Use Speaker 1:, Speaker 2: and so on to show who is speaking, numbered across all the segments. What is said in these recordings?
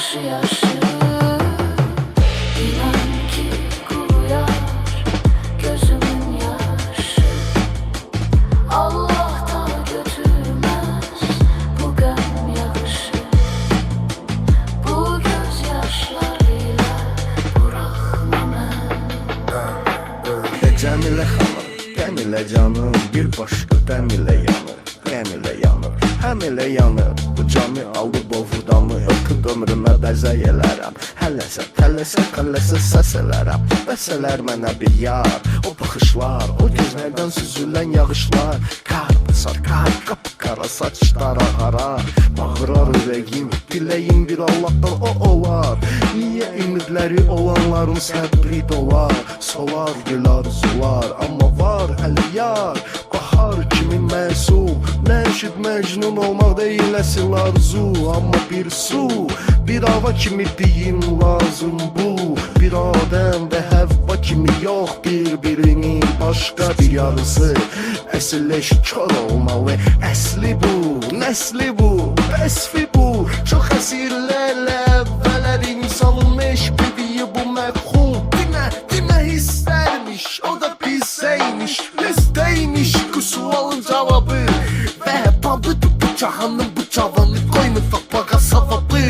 Speaker 1: Yaddaşı yaşı İnan ki kuruyar gözümün yaşı. Allah da götürmez bu gam yağışı. Bu gözyaşlarıyla bırakma beni.
Speaker 2: Cəmilə xanım, qəm ilə canım, bir başqa dəm ilə yanır, qəm ilə yanır, həm elə yanır. Bu cami alıb ovudamı, öpüb ömrümə bəzək elərəm. Hələsə, tələsə, qalləsə səs elərəm. Bəsələr mənə bir yar, o baxışlar, o gözlərdən süzülən yağışlar. Kar basar, kar, qapqara saçlar ağarar. Bağırar ürəyim, diləyim bir Allahdan o olar. Niyə ümidləri olanların səbri dolar? Solar gül arzular, amma var hələ yar. Bahar kimi məsum, məşid məcnun olmaq deyil əsl arzu. Amma bir su, bir hava kimi deyim lazım bu. Bir adəm və həvva kimi yox bir-birinin başqa bir yarısı. Əsl eşkar olmalı, əsli bu, nəsli bu, vəsfi bu. Çox əsirlərlə əvvələr insanılmış dediyi bu məfhum. Demə hisslərmiş, o da bizəymiş, bizdəymiş bu sualın cavabı. Və balıdır bu cahanın bu cavanı, qoyma tapağa savabı.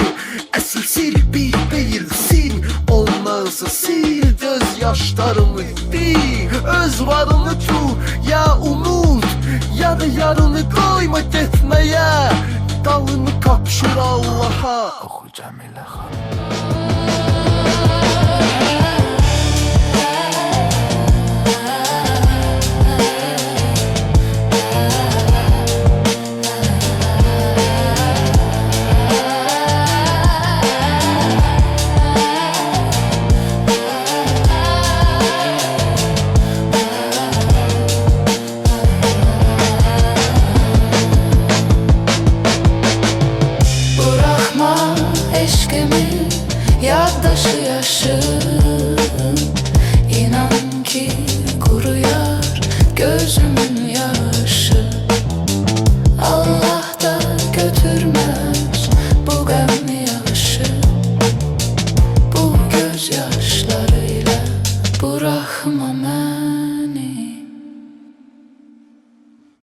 Speaker 2: Əsl sil bir deyil, sil olmazsa sil gözyaşlarını değil. Öz varını tut, ya unut, ya da yarını koyma getməyə. Dalını tapşır Allaha. Oxu Cəmilə xanım.
Speaker 1: Eşkimin yaddaşı yaşı İnan ki kuruyar gözümün yaşı. Allah da götürmez bu gam yağışı. Bu gözyaşlarıyla bırakma beni.